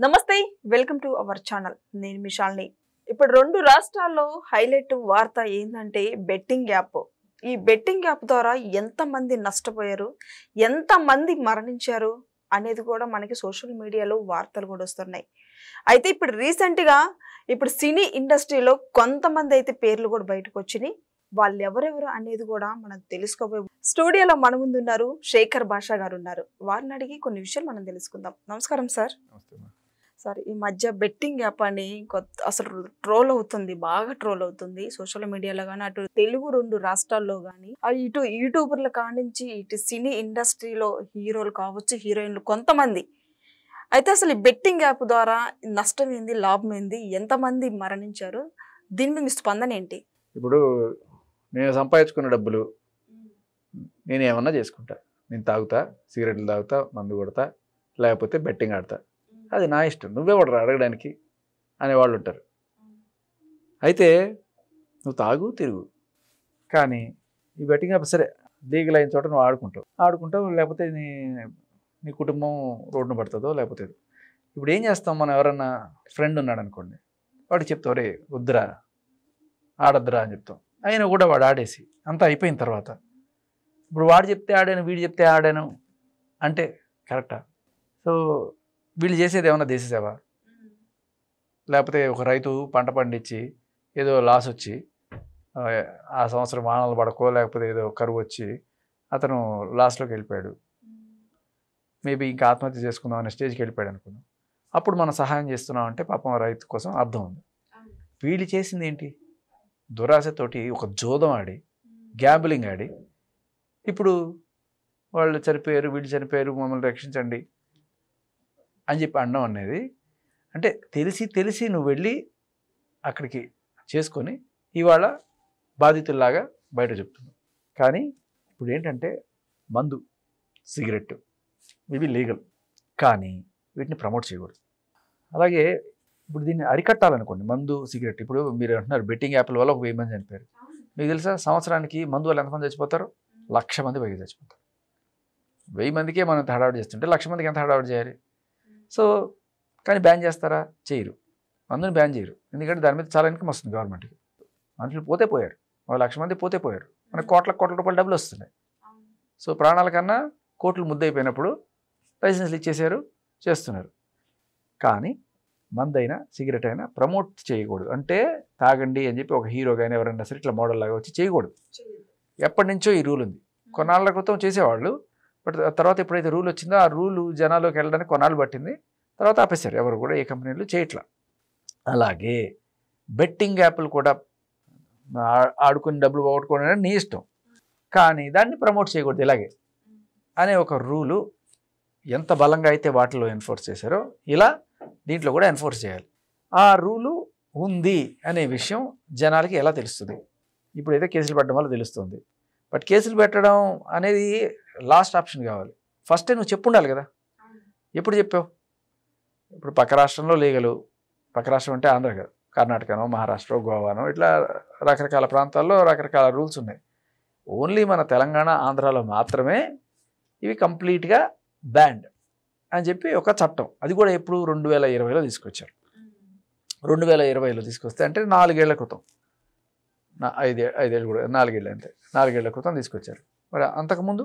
నమస్తే, welcome to our channel. నేను మీ శాలిని. ఇప్పుడు 2 రాష్ట్రాల్లో హైలైట్ వార్త ఏంటంటే బెట్టింగ్ యాప్. ఈ బెట్టింగ్ యాప్ ద్వారా ఎంతమంది నష్టపోయారు, ఎంతమంది మరణించారు అనేది కూడా మనకి సోషల్ మీడియాలో వార్తలు కూడా వస్తున్నాయి. అయితే ఇప్పుడు రీసెంట్గా సినీ ఇండస్ట్రీలో కొంతమంది అయితే పేర్లు కూడా బయటకు వచ్చినాయి. వాళ్ళు ఎవరెవరు అనేది కూడా మనం తెలుసుకోబోయే స్టూడియోలో మన ముందు ఉన్నారు. శేఖర్ భాషా గారు ఉన్నారు. వారిని అడిగి కొన్ని విషయాలు మనం తెలుసుకుందాం. నమస్కారం సార్. సార్, ఈ మధ్య బెట్టింగ్ యాప్ అని అసలు ట్రోల్ అవుతుంది, బాగా ట్రోల్ అవుతుంది సోషల్ మీడియాలో కానీ, అటు తెలుగు 2 రాష్ట్రాల్లో కానీ, ఇటు యూట్యూబర్ల కానించి ఇటు సినీ ఇండస్ట్రీలో హీరోలు కావచ్చు, హీరోయిన్లు కొంతమంది. అయితే అసలు ఈ బెట్టింగ్ యాప్ ద్వారా నష్టం ఏంది, లాభం ఏంది, ఎంతమంది మరణించారు, దీని మీద మీ స్పందన ఏంటి? ఇప్పుడు నేను సంపాదించుకున్న డబ్బులు నేను ఏమన్నా చేసుకుంటా. నేను తాగుతా, సిగరెట్లు తాగుతా, మందు కొడతా, లేకపోతే బెట్టింగ్ ఆడతా. అది నా ఇష్టం, నువ్వే కూడా అడగడానికి అనేవాళ్ళు ఉంటారు. అయితే నువ్వు తాగు తిరుగు, కానీ ఈ బెట్టింగ్ యాప్ సరే లీగల్ అయిన చోట నువ్వు ఆడుకుంటావు, లేకపోతే నీ కుటుంబం రోడ్డున పడుతుందో లేకపోతే. ఇప్పుడు ఏం చేస్తాం, మనం ఎవరన్నా ఫ్రెండ్ ఉన్నాడు అనుకోండి, వాడికి చెప్తావు రే వద్దురా ఆడద్దురా అని చెప్తాం. అయినా కూడా వాడు ఆడేసి అంతా అయిపోయిన తర్వాత ఇప్పుడు వాడు చెప్తే ఆడాను, వీడు చెప్తే ఆడాను అంటే కరెక్టా? సో వీళ్ళు చేసేది ఏమన్నా దేశ సేవ? లేకపోతే ఒక రైతు పంట పండించి ఏదో లాస్ వచ్చి ఆ సంవత్సరం వానలు పడకో లేకపోతే ఏదో కరువు వచ్చి అతను లాస్లోకి వెళ్ళిపోయాడు, మేబీ ఇంకా ఆత్మహత్య చేసుకుందాం అనే స్టేజ్కి వెళ్ళిపోయాడు అనుకున్నాం. అప్పుడు మనం సహాయం చేస్తున్నాం అంటే పాపం రైతు కోసం అర్థం ఉంది. వీళ్ళు చేసింది ఏంటి? దురాశతోటి ఒక జోదం ఆడి, గ్యాంబ్లింగ్ ఆడి, ఇప్పుడు వాళ్ళు చనిపోయారు, వీళ్ళు చనిపోయారు, మమ్మల్ని రక్షించండి అని చెప్పి అనడం అనేది, అంటే తెలిసి నువ్వు వెళ్ళి అక్కడికి చేసుకొని ఇవాళ బాధితుల్లాగా బయట చెప్తున్నావు. కానీ ఇప్పుడు ఏంటంటే మందు, సిగరెట్ ఇవి లీగల్, కానీ వీటిని ప్రమోట్ చేయకూడదు. అలాగే ఇప్పుడు దీన్ని అరికట్టాలనుకోండి, మందు సిగరెట్. ఇప్పుడు మీరు అంటున్నారు బెట్టింగ్ యాప్ల వల్ల 1000 మంది చనిపోయారు. మీకు తెలుసా సంవత్సరానికి మందు వల్ల ఎంతమంది చచ్చిపోతారు? 1,00,000 మంది పైకి చచ్చిపోతారు. 1000 మందికే మనం హడావిడి చేస్తుంటే 1,00,000 మందికి ఎంత హడావిడి చేయాలి? సో కానీ బ్యాన్ చేస్తారా? చేయరు. మందుని బ్యాన్ చేయరు, ఎందుకంటే దాని మీద చాలా ఇన్కమ్ వస్తుంది గవర్నమెంట్కి. మనుషులు పోతే పోయారు, 1,00,000 మంది పోతే పోయారు, మనకు కోట్ల రూపాయల డబ్బులు వస్తున్నాయి. సో ప్రాణాల కన్నా కోట్లు ముద్దయిపోయినప్పుడు లైసెన్స్లు ఇచ్చేసారు, చేస్తున్నారు. కానీ మందైనా సిగరెట్ అయినా ప్రమోట్ చేయకూడదు. అంటే తాగండి అని చెప్పి ఒక హీరో కానీ ఎవరైనా సరే ఇట్లా మోడల్ లాగా వచ్చి చేయకూడదు. ఎప్పటి నుంచో ఈ రూల్ ఉంది. కొన్నాళ్ళ క్రితం చేసేవాళ్ళు, బట్ తర్వాత ఎప్పుడైతే రూల్ వచ్చిందో ఆ రూలు జనాల్లోకి వెళ్ళడానికి కొన్నాళ్ళు పట్టింది. తర్వాత ఆపేశారు, ఎవరు కూడా ఏ కంపెనీలు చేయట్లా. అలాగే బెట్టింగ్ యాప్లు కూడా ఆడుకుని డబ్బులు పోగొట్టుకోవడం నీ ఇష్టం, కానీ దాన్ని ప్రమోట్ చేయకూడదు ఇలాగే అనే ఒక రూలు ఎంత బలంగా అయితే వాటిలో ఎన్ఫోర్స్ చేశారో ఇలా దీంట్లో కూడా ఎన్ఫోర్స్ చేయాలి. ఆ రూలు ఉంది అనే విషయం జనాలకి ఎలా తెలుస్తుంది? ఇప్పుడైతే కేసులు పెట్టడం వల్ల తెలుస్తుంది. బట్ కేసులు పెట్టడం అనేది లాస్ట్ ఆప్షన్ కావాలి. ఫస్టే నువ్వు చెప్పుండాలి కదా. ఎప్పుడు చెప్పావు? ఇప్పుడు పక్క రాష్ట్రంలో లీగలు, పక్క రాష్ట్రం అంటే ఆంధ్ర కాదు, కర్ణాటకనో మహారాష్ట్ర గోవానో ఇట్లా రకరకాల ప్రాంతాల్లో రకరకాల రూల్స్ ఉన్నాయి. ఓన్లీ మన తెలంగాణ ఆంధ్రాలో మాత్రమే ఇవి కంప్లీట్గా బ్యాండ్ అని చెప్పి ఒక చట్టం. అది కూడా ఎప్పుడు 2020లో తీసుకొచ్చారు. 2020లో తీసుకొస్తే అంటే 4 ఏళ్ల క్రితం, 5 ఏళ్ళు కూడా 4 ఏళ్ళు అంతే, 4 ఏళ్ల క్రితం తీసుకొచ్చారు. మరి అంతకుముందు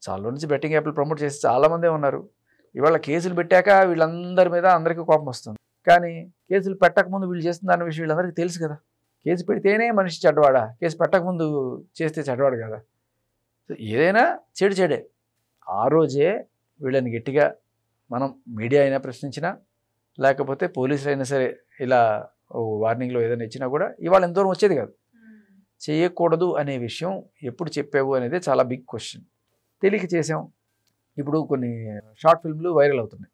చాలా నుంచి బెట్టింగ్ యాప్లు ప్రమోట్ చేసి చాలామందే ఉన్నారు. ఇవాళ కేసులు పెట్టాక వీళ్ళందరి మీద అందరికీ కోపం వస్తుంది. కానీ కేసులు పెట్టకముందు వీళ్ళు చేస్తున్న దాని విషయం వీళ్ళందరికీ తెలుసు కదా. కేసు పెడితేనే మనిషి చెడ్డవాడా? కేసు పెట్టకముందు చేస్తే చెడ్డవాడు కదా. ఏదైనా చెడే. ఆ రోజే వీళ్ళని గట్టిగా మనం మీడియా అయినా ప్రశ్నించినా, లేకపోతే పోలీసులు అయినా సరే ఇలా వార్నింగ్లో ఏదైనా ఇచ్చినా కూడా ఇవాళ ఎంత దూరం వచ్చేది కాదు. చేయకూడదు అనే విషయం ఎప్పుడు చెప్పావు అనేది చాలా బిగ్ క్వశ్చన్. తెలియక చేసాం. ఇప్పుడు కొన్ని షార్ట్ ఫిల్మ్లు వైరల్ అవుతున్నాయి.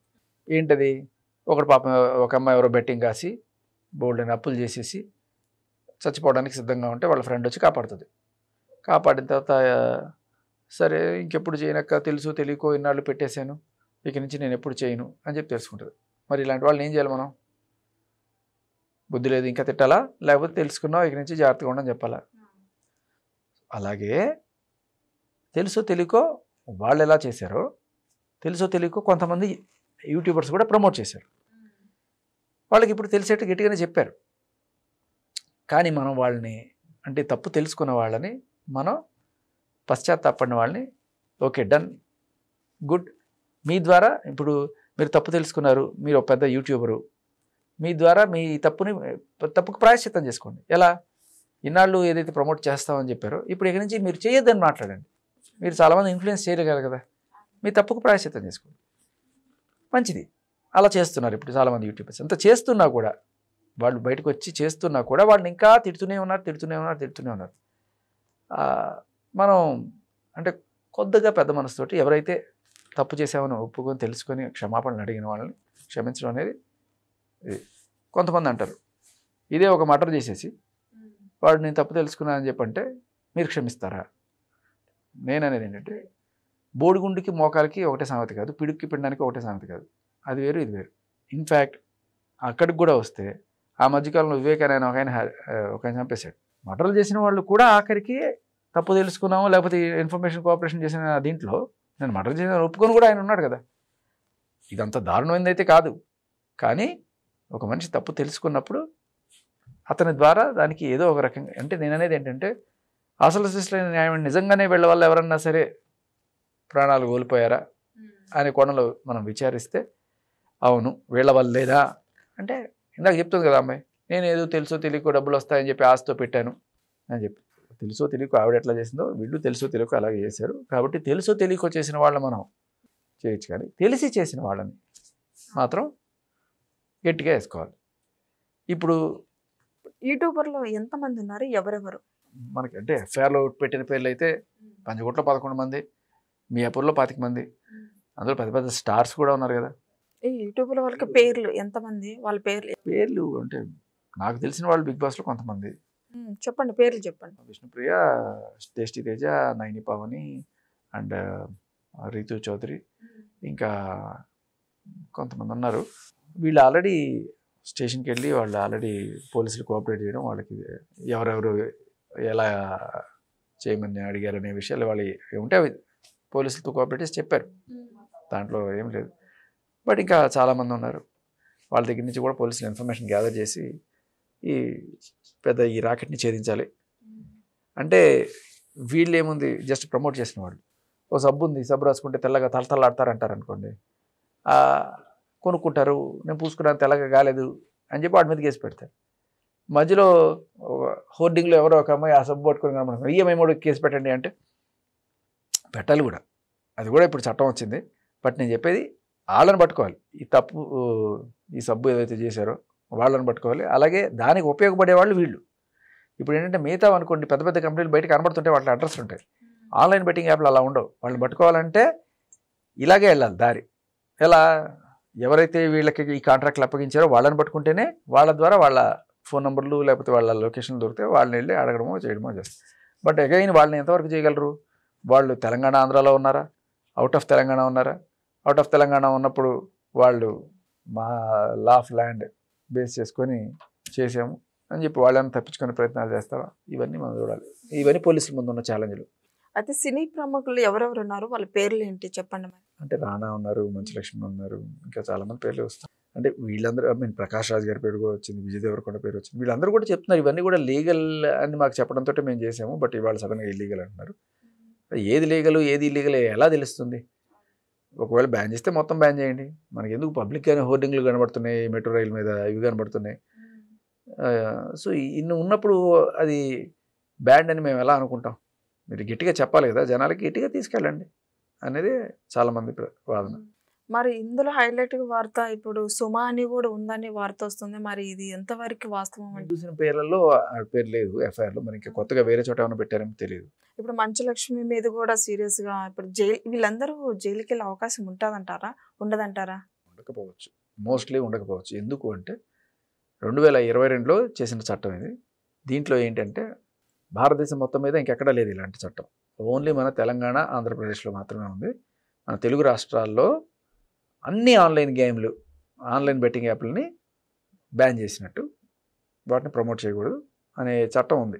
ఏంటది? ఒక అమ్మాయి ఎవరో బెట్టింగ్ కాసి బోల్డ్ అని అప్పులు చేసేసి చచ్చిపోవడానికి సిద్ధంగా ఉంటే వాళ్ళ ఫ్రెండ్ వచ్చి కాపాడుతుంది. కాపాడిన తర్వాత సరే ఇంకెప్పుడు చేయనక్క, తెలుసు తెలియకో ఇన్నాళ్ళు పెట్టేశాను, ఇక నుంచి నేను ఎప్పుడు చేయను అని చెప్పి తెలుసుకుంటుంది. మరి ఇలాంటి వాళ్ళని ఏం చేయాలి మనం? బుద్ధి లేదు ఇంకా తిట్టాలా, లేకపోతే తెలుసుకున్నావు ఇక నుంచి జాగ్రత్తగా ఉండని చెప్పాలా? అలాగే తెలుసో తెలియకో వాళ్ళు ఎలా చేశారో, తెలుసో తెలియకో కొంతమంది యూట్యూబర్స్ కూడా ప్రమోట్ చేశారు. వాళ్ళకి ఇప్పుడు తెలిసేట్టు గట్టిగానే చెప్పారు. కానీ మనం వాళ్ళని అంటే తప్పు తెలుసుకున్న వాళ్ళని మనం పశ్చాత్తాపడిన వాళ్ళని ఓకే డన్ గుడ్, మీ ద్వారా ఇప్పుడు మీరు తప్పు తెలుసుకున్నారు, మీరు ఒక పెద్ద యూట్యూబరు, మీ ద్వారా మీ తప్పుకు ప్రాయశ్చిత్తం చేసుకోండి. ఎలా ఇన్నాళ్ళు ఏదైతే ప్రమోట్ చేస్తామని చెప్పారో ఇప్పుడు ఇక్కడి నుంచి మీరు చేయొద్దని మాట్లాడండి. మీరు చాలామంది ఇన్ఫ్లుయెన్స్ చేయగలరు కదా, మీ తప్పుకు ప్రాయశ్చిత్తం చేసుకోండి. మంచిది. అలా చేస్తున్నారు ఇప్పుడు చాలామంది యూట్యూబర్స్. అంత చేస్తున్నా కూడా వాళ్ళు బయటకు వచ్చి చేస్తున్నా కూడా వాళ్ళని ఇంకా తిడుతూనే ఉన్నారు. మనం అంటే కొద్దిగా పెద్ద మనసుతోటి ఎవరైతే తప్పు చేసామని ఒప్పుకొని తెలుసుకొని క్షమాపణలు అడిగిన వాళ్ళని క్షమించడం అనేది కొంతమంది అంటారు. ఇదే ఒక మర్డర్ చేసేసి వాడు నేను తప్పు తెలుసుకున్నా అని చెప్పంటే మీరు క్షమిస్తారా? నేను అనేది ఏంటంటే బోడిగుండుకి మోకాలకి ఒకటే సామెత కాదు, పిడుక్కి పిండానికి ఒకటే సామెత కాదు. అది వేరు ఇది వేరు. ఇన్ఫ్యాక్ట్ అక్కడికి కూడా వస్తే ఆ మధ్యకాలంలో వివేకానంద ఒక ఆయన చంపేశాడు. మర్డర్లు చేసిన వాళ్ళు కూడా ఆఖరికి తప్పు తెలుసుకున్నాము లేకపోతే ఇన్ఫర్మేషన్ కోఆపరేషన్ చేసిన దీంట్లో నేను మర్డర్ చేసిన ఒప్పుకొని కూడా ఆయన ఉన్నాడు కదా. ఇదంతా దారుణమైంది అయితే కాదు, కానీ ఒక మనిషి తప్పు తెలుసుకున్నప్పుడు అతని ద్వారా దానికి ఏదో ఒక రకంగా అంటే నేను అనేది ఏంటంటే అసలు సిస్లైన న్యాయం నిజంగానే వీళ్ళ వల్ల ఎవరన్నా సరే ప్రాణాలు కోల్పోయారా అనే కోణంలో మనం విచారిస్తే అవును వీళ్ళ వల్ల లేదా అంటే ఇందాక చెప్తుంది కదా అమ్మాయి, నేను ఏదో తెలుసో తెలియకో డబ్బులు వస్తాయని చెప్పి ఆశతో పెట్టాను అని చెప్పి. తెలుసో తెలియకో ఆవిడ ఎట్లా చేసిందో వీళ్ళు తెలుసో తెలియకో అలాగే చేశారు. కాబట్టి తెలుసో తెలియకో చేసిన వాళ్ళని మనం చేయొచ్చు, కానీ తెలిసి చేసిన వాళ్ళని మాత్రం గట్టిగా వేసుకోవాలి. ఇప్పుడు యూట్యూబర్లో ఎంతమంది ఉన్నారు, ఎవరెవరు మనకి అంటే ఎఫ్ఐఆర్లో పెట్టిన పేర్లు అయితే పంజగుట్లో 11 మంది, మియాపూర్లో 25 మంది, అందులో పెద్ద పెద్ద స్టార్స్ కూడా ఉన్నారు కదా. ఈ యూట్యూబ్ల వాళ్ళకి పేర్లు ఎంతమంది, వాళ్ళ పేర్లు అంటే నాకు తెలిసిన వాళ్ళు బిగ్ బాస్లో కొంతమంది చెప్పండి, పేర్లు చెప్పండి. విష్ణుప్రియ, టేస్టీ తేజ, నైని పవని అండ్ రీతు చౌదరి, ఇంకా కొంతమంది ఉన్నారు. వీళ్ళు ఆల్రెడీ స్టేషన్కి వెళ్ళి వాళ్ళు ఆల్రెడీ పోలీసులు కోఆపరేట్ చేయడం, వాళ్ళకి ఎవరెవరు ఎలా చేయమని అడిగారు అనే విషయాలు వాళ్ళు ఏముంటే అవి పోలీసులతో కోఆపరేట్ చేసి చెప్పారు, దాంట్లో ఏం లేదు. బట్ ఇంకా చాలామంది ఉన్నారు, వాళ్ళ దగ్గర నుంచి కూడా పోలీసులు ఇన్ఫర్మేషన్ గ్యాదర్ చేసి ఈ పెద్ద ఈ రాకెట్ని ఛేదించాలి. అంటే వీళ్ళు ఏముంది జస్ట్ ప్రమోట్ చేసిన వాళ్ళు. ఓ సబ్బు ఉంది, సబ్బు రాసుకుంటే తెల్లగా తలతల్లాడతారంటారు అనుకోండి, కొనుక్కుంటారు, నేను పూసుకున్నాను తెల్లగా కాలేదు అని చెప్పి వాడి మీద కేసు పెడతారు. మధ్యలో హోర్డింగ్లో ఎవరో ఒక అమ్మాయి ఆ సబ్బు పట్టుకుని కనబడుతుంది, ఈఎంఐ కూడా కేసు పెట్టండి అంటే పెట్టాలి కూడా, అది కూడా ఇప్పుడు చట్టం వచ్చింది. బట్ నేను చెప్పేది వాళ్ళని పట్టుకోవాలి, ఈ తప్పు ఈ సబ్బు ఏదైతే చేశారో వాళ్ళని పట్టుకోవాలి. అలాగే దానికి ఉపయోగపడే వాళ్ళు వీళ్ళు. ఇప్పుడు ఏంటంటే మిగతా అనుకోండి పెద్ద పెద్ద కంపెనీలు బయట కనబడుతుంటే వాళ్ళ అడ్రస్ ఉంటాయి, ఆన్లైన్ బెట్టింగ్ యాప్లు అలా ఉండవు. వాళ్ళని పట్టుకోవాలంటే ఇలాగే వెళ్ళాలి దారి. ఎలా ఎవరైతే వీళ్ళకి ఈ కాంట్రాక్ట్లు అప్పగించారో వాళ్ళని పట్టుకుంటేనే వాళ్ళ ద్వారా వాళ్ళ ఫోన్ నెంబర్లు లేకపోతే వాళ్ళ లొకేషన్లు దొరికితే వాళ్ళని వెళ్ళి అడగడమో చేయడమో చేస్తారు. బట్ అగైన్ వాళ్ళని ఎంతవరకు చేయగలరు? వాళ్ళు తెలంగాణ ఆంధ్రాలో ఉన్నారా, అవుట్ ఆఫ్ తెలంగాణ ఉన్నారా? అవుట్ ఆఫ్ తెలంగాణ ఉన్నప్పుడు వాళ్ళు మా లా ఆఫ్ ల్యాండ్ బేస్ చేసుకొని చేసాము అని చెప్పి వాళ్ళని తప్పించుకునే ప్రయత్నాలు చేస్తారా? ఇవన్నీ మనం చూడాలి. ఇవన్నీ పోలీసుల ముందు ఉన్న ఛాలెంజ్లు. అయితే సినీ ప్రముఖులు ఎవరెవరు ఉన్నారు, వాళ్ళ పేర్లు ఏంటి చెప్పండి మరి. అంటే రానా ఉన్నారు, మంచులక్ష్మి ఉన్నారు, ఇంకా చాలామంది పేర్లు వస్తారు. అంటే వీళ్ళందరూ ప్రకాష్ రాజ్ గారి పేరు కూడా వచ్చింది, విజయ్ దేవరకొండ పేరు వచ్చింది. వీళ్ళందరూ కూడా చెప్తున్నారు ఇవన్నీ కూడా లీగల్ అని మాకు చెప్పడంతో మేము చేసాము, బట్ ఇవాళ సడన్గా ఇల్లీగల్ అంటున్నారు. ఏది లీగల్ ఏది ఇల్లీగల్ ఎలా తెలుస్తుంది? ఒకవేళ బ్యాన్ చేస్తే మొత్తం బ్యాన్ చేయండి, మనకి ఎందుకు పబ్లిక్ కానీ హోర్డింగ్లు కనబడుతున్నాయి, మెట్రో రైలు మీద ఇవి కనబడుతున్నాయి. సో ఇన్ని ఉన్నప్పుడు అది బ్యాండ్ అని మేము ఎలా అనుకుంటాం? మీరు గట్టిగా చెప్పాలి కదా, జనాలకి గట్టిగా తీసుకెళ్ళండి అనేది చాలామంది వాదన. మరి ఇందులో హైలైట్ వార్త ఇప్పుడు సుమా అని కూడా ఉందని వార్త వస్తుంది, మరి ఇది ఎంతవరకు వాస్తవం? అంటే చూసిన పేర్లలో ఆ పేరు లేదు ఎఫ్ఐఆర్లో, మరి ఇంకా కొత్తగా వేరే చోట ఏమైనా పెట్టారని తెలియదు. ఇప్పుడు మంచులక్ష్మి మీద కూడా సీరియస్గా ఇప్పుడు వీళ్ళందరూ జైలుకి వెళ్ళే అవకాశం ఉంటుందంటారా, ఉండదంటారా? ఉండకపోవచ్చు, మోస్ట్లీ ఉండకపోవచ్చు. ఎందుకు అంటే 2022లో చేసిన చట్టం ఇది. దీంట్లో ఏంటంటే భారతదేశం మొత్తం మీద ఇంకెక్కడా లేదు ఇలాంటి చట్టం, ఓన్లీ మన తెలంగాణ ఆంధ్రప్రదేశ్లో మాత్రమే ఉంది. మన తెలుగు రాష్ట్రాల్లో అన్ని ఆన్లైన్ గేమ్లు ఆన్లైన్ బెట్టింగ్ యాప్లని బ్యాన్ చేసినట్టు, వాటిని ప్రమోట్ చేయకూడదు అనే చట్టం ఉంది.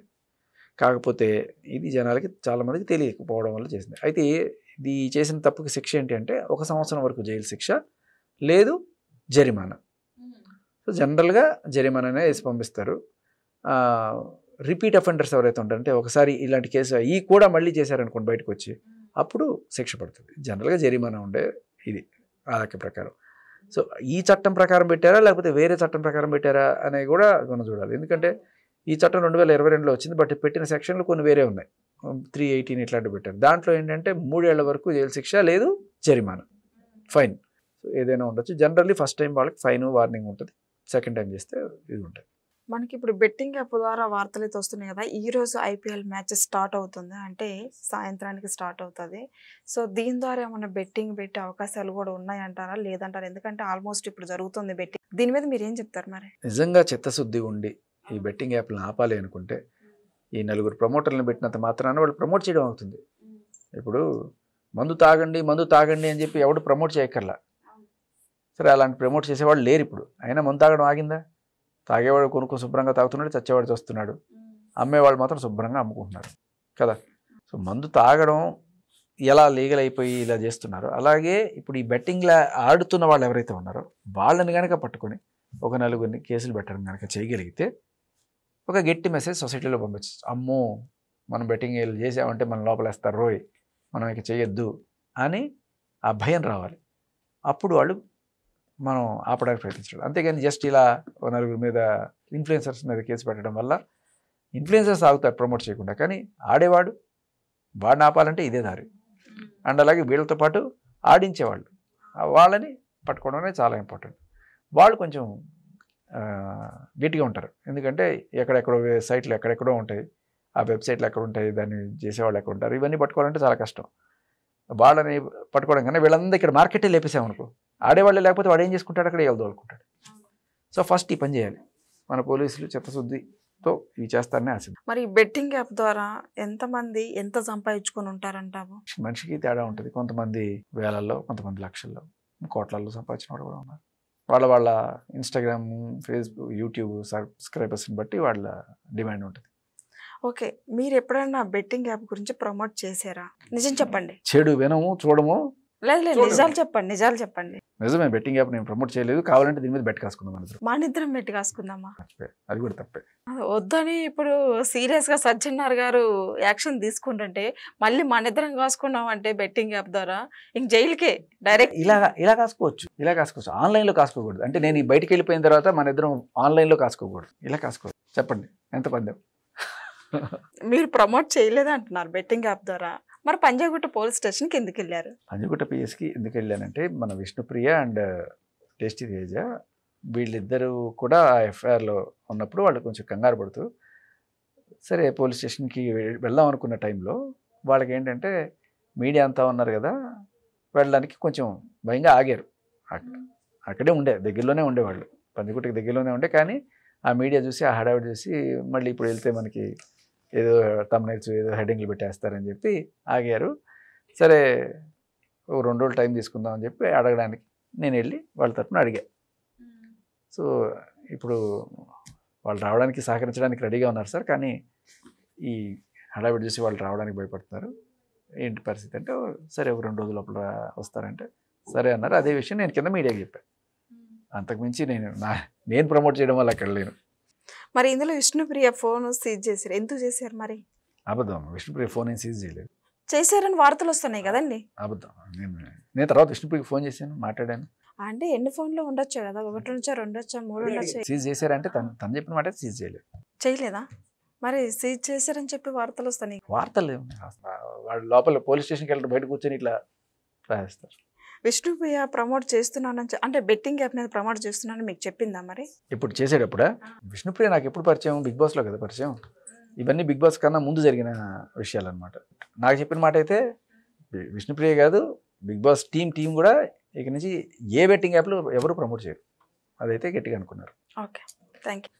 కాకపోతే ఇది జనాలకి చాలామందికి తెలియకపోవడం వల్ల చేసింది. అయితే ఇది చేసిన తప్పుకి శిక్ష ఏంటి అంటే 1 సంవత్సరం వరకు జైలు శిక్ష లేదు జరిమానా. సో జనరల్గా జరిమానానే వేసి పంపిస్తారు. రిపీట్ అఫెండర్స్ ఎవరైతే ఉంటారంటే ఒకసారి ఇలాంటి కేసు అయ్యి కూడా మళ్ళీ చేశారనుకోండి బయటకు వచ్చి, అప్పుడు శిక్ష పడుతుంది. జనరల్గా జరిమానా ఉండే ఇది ఆదాయ ప్రకారం. సో ఈ చట్టం ప్రకారం పెట్టారా లేకపోతే వేరే చట్టం ప్రకారం పెట్టారా అనేది కూడా మనం చూడాలి. ఎందుకంటే ఈ చట్టం 2022లో వచ్చింది, బట్ పెట్టిన సెక్షన్లు కొన్ని వేరే ఉన్నాయి. 318 ఇట్లాంటివి పెట్టారు. దాంట్లో ఏంటంటే 3 ఏళ్ల వరకు జైలు శిక్ష లేదు జరిమానా, ఫైన్. సో ఏదైనా ఉండొచ్చు. జనరల్లీ ఫస్ట్ టైం వాళ్ళకి ఫైన్ వార్నింగ్ ఉంటుంది, సెకండ్ టైం చేస్తే ఇది ఉంటుంది. మనకి ఇప్పుడు బెట్టింగ్ యాప్ ద్వారా వార్తలు అయితే వస్తున్నాయి కదా, ఈ రోజు ఐపీఎల్ మ్యాచ్ స్టార్ట్ అవుతుంది అంటే సాయంత్రానికి స్టార్ట్ అవుతుంది. సో దీని ద్వారా ఏమైనా బెట్టింగ్ పెట్టే అవకాశాలు కూడా ఉన్నాయంటారా లేదంటారా? ఎందుకంటే ఆల్మోస్ట్ ఇప్పుడు జరుగుతుంది బెట్టింగ్. దీని మీద మీరు ఏం చెప్తారు మరి? నిజంగా చిత్తశుద్ధి ఉండి ఈ బెట్టింగ్ యాప్లను ఆపాలి అనుకుంటే ఈ 4 ప్రమోటర్లను పెట్టినంత మాత్రాన వాళ్ళు ప్రమోట్ చేయడం అవుతుంది. ఇప్పుడు మందు తాగండి అని చెప్పి ఎవడు ప్రమోట్ చేయక్కర్లా. సరే అలాంటి ప్రమోట్ చేసేవాళ్ళు లేరు ఇప్పుడు. అయినా మందు తాగడం ఆగిందా? తాగేవాడు కొనుక్కు శుభ్రంగా తాగుతున్నాడు, చచ్చేవాడు చూస్తున్నాడు. అమ్మేవాళ్ళు మాత్రం శుభ్రంగా అమ్ముకుంటున్నారు కదా. సో మందు తాగడం ఎలా లీగల్ అయిపోయి ఇలా చేస్తున్నారు, అలాగే ఇప్పుడు ఈ బెట్టింగ్లా ఆడుతున్న వాళ్ళు ఎవరైతే ఉన్నారో వాళ్ళని కనుక పట్టుకొని ఒక 4 కేసులు పెట్టడం కనుక చేయగలిగితే ఒక గట్టి మెసేజ్ సొసైటీలో పంపించచ్చు. అమ్మో మనం బెట్టింగ్ చేసామంటే మనం లోపలేస్తారు రోయ్, మనం ఇక చేయొద్దు అని ఆ భయం రావాలి. అప్పుడు వాళ్ళు మనం ఆపడానికి ప్రయత్నించాలి. అంతేగాని జస్ట్ ఇలా 4 మీద ఇన్ఫ్లుయెన్సర్స్ మీద కేసు పెట్టడం వల్ల ఇన్ఫ్లుయెన్సర్స్ ఆగుతారు ప్రమోట్ చేయకుండా, కానీ ఆడేవాడు వాడిని ఆపాలంటే ఇదే దారి. అండ్ అలాగే వీళ్ళతో పాటు ఆడించేవాళ్ళు వాళ్ళని పట్టుకోవడం అనేది చాలా ఇంపార్టెంట్. వాళ్ళు కొంచెం గట్టిగా ఉంటారు. ఎందుకంటే ఎక్కడెక్కడో సైట్లు ఎక్కడెక్కడో ఉంటాయి, ఆ వెబ్సైట్లు ఎక్కడ ఉంటాయి, దాన్ని చేసేవాళ్ళు ఎక్కడ ఉంటారు, ఇవన్నీ పట్టుకోవాలంటే చాలా కష్టం. వాళ్ళని పట్టుకోవడం కన్నా వీళ్ళందరూ ఇక్కడ మార్కెటే లేపేసామనుకో, ఆడేవాళ్ళే లేకపోతే వాడు ఏం చేసుకుంటాడు, అక్కడ వెళ్దోలుకుంటాడు. సో ఫస్ట్ ఈ పని చేయాలి. మన పోలీసులు చిత్తశుద్ధితో ఇవి చేస్తారని ఆశ. మరి బెట్టింగ్ యాప్ ద్వారా ఎంతమంది ఎంత సంపాదించుకొని ఉంటారంటావు? మనిషికి తేడా ఉంటుంది. కొంతమంది వేలల్లో, కొంతమంది లక్షల్లో, కోట్లలో సంపాదించిన వాళ్ళు కూడా ఉన్నారు. వాళ్ళ ఇన్స్టాగ్రామ్, ఫేస్బుక్, యూట్యూబ్ సబ్స్క్రైబర్స్ని బట్టి వాళ్ళ డిమాండ్ ఉంటుంది. ఓకే, మీరు ఎప్పుడైనా బెట్టింగ్ యాప్ గురించి ప్రమోట్ చేశారా? నిజం చెప్పండి. చెడు వినము చూడము. లేదు నిజాలు చెప్పండి. నిజమే, బెట్టింగ్ యాప్ నేను ప్రమోట్ చేయలేదు. కావాలంటే దీని మీద బెట్ కాసుకుందాం మన మా నిద్రం బెట్టి కాసుకుందామా? అది కూడా తప్పే. వద్దని ఇప్పుడు సీరియస్ గా సజ్జనార్ గారు యాక్షన్ తీసుకుంటుంటే మళ్ళీ మన ఇద్దరం కాసుకున్నాం అంటే బెట్టింగ్ యాప్ ద్వారా ఇంక జైలుకే డైరెక్ట్. ఇలా కాసుకోవచ్చు. ఆన్లైన్ లో కాసుకోకూడదు. అంటే నేను బయటికి వెళ్ళిపోయిన తర్వాత మన ఇద్దరం ఆన్లైన్ లో కాసుకోకూడదు. ఇలా కాసుకోవచ్చు. చెప్పండి ఎంత పందెం? మీరు ప్రమోట్ చేయలేదు అంటున్నారు బెట్టింగ్ యాప్ ద్వారా. మరి పంజాగుట్ట పోలీస్ స్టేషన్కి ఎందుకు వెళ్ళారు? పంజాగుట్ట పిఎస్కి ఎందుకు వెళ్ళానంటే మన విష్ణుప్రియ అండ్ టేస్టీ తేజ వీళ్ళిద్దరూ కూడా ఎఫ్ఐఆర్లో ఉన్నప్పుడు వాళ్ళు కొంచెం కంగారు పడుతూ సరే పోలీస్ స్టేషన్కి వెళ్దాం అనుకున్న టైంలో వాళ్ళకి ఏంటంటే మీడియా అంతా ఉన్నారు కదా, వెళ్ళడానికి కొంచెం భయంగా ఆగారు. అక్కడే దగ్గరలోనే ఉండేవాళ్ళు, పంజాగుట్టకి దగ్గరలోనే ఉండే. కానీ ఆ మీడియా చూసి, ఆ హడావిడి చూసి మళ్ళీ ఇప్పుడు వెళ్తే మనకి ఏదో తమ్నైల్స్ ఏదో హెడ్డింగ్లు పెట్టేస్తారని చెప్పి ఆగారు. సరే 2 రోజులు టైం తీసుకుందాం అని చెప్పి అడగడానికి నేను వెళ్ళి వాళ్ళ తరపున అడిగా. సో ఇప్పుడు వాళ్ళు రావడానికి సహకరించడానికి రెడీగా ఉన్నారు సార్, కానీ ఈ హడావిడి చూసి వాళ్ళు రావడానికి భయపడుతున్నారు, ఏంటి పరిస్థితి అంటే సరే ఒక 2 రోజుల లోపల వస్తారంటే సరే అన్నారు. అదే విషయం నేను కింద మీడియాకి చెప్పాను. అంతకుమించి నేను ప్రమోట్ చేయడం వల్ల అక్కడ లేను. మరి ఇందులో విష్ణుప్రియ ఫోన్ సీజ్ చేశారు, ఎందుకు చేశారు? మరి అబద్ధం, విష్ణుప్రియ ఫోన్ ఏం సీజ్ చేయలేదు. చేశారని వార్తలు వస్తున్నాయి కదండి. అబద్ధం. నేను తర్వాత విష్ణుప్రియకి ఫోన్ చేశాను, మాట్లాడాను. అంటే ఎన్ని ఫోన్లో ఉండొచ్చు కదా, 1 నుంచా 2 వచ్చా 3 ఉండొచ్చు. సీజ్ చేశారంటే తను చెప్పిన మాట సీజ్ చేయలేదు. చేయలేదా? మరి సీజ్ చేశారని చెప్పి వార్తలు వస్తున్నాయి. వార్తలు వాళ్ళు లోపల పోలీస్ స్టేషన్కి వెళ్ళి బయట కూర్చొని ఇట్లా రాస్తారు. విష్ణుప్రియ ప్రమోట్ చేస్తున్నానని అంటే బెట్టింగ్ యాప్ మీద ప్రమోట్ చేస్తున్నానని మీకు చెప్పిందా? మరి ఇప్పుడు చేసేటప్పుడా? విష్ణుప్రియ నాకు ఎప్పుడు పరిచయం? బిగ్ బాస్లో కదా పరిచయం. ఇవన్నీ బిగ్ బాస్ కన్నా ముందు జరిగిన విషయాలు అనమాట. నాకు చెప్పిన మాట అయితే విష్ణుప్రియ కాదు, బిగ్ బాస్ టీం కూడా ఇక నుంచి ఏ బెట్టింగ్ యాప్లు ఎవరు ప్రమోట్ చేయరు, అదైతే గట్టిగా అనుకున్నారు. Okay, thank you.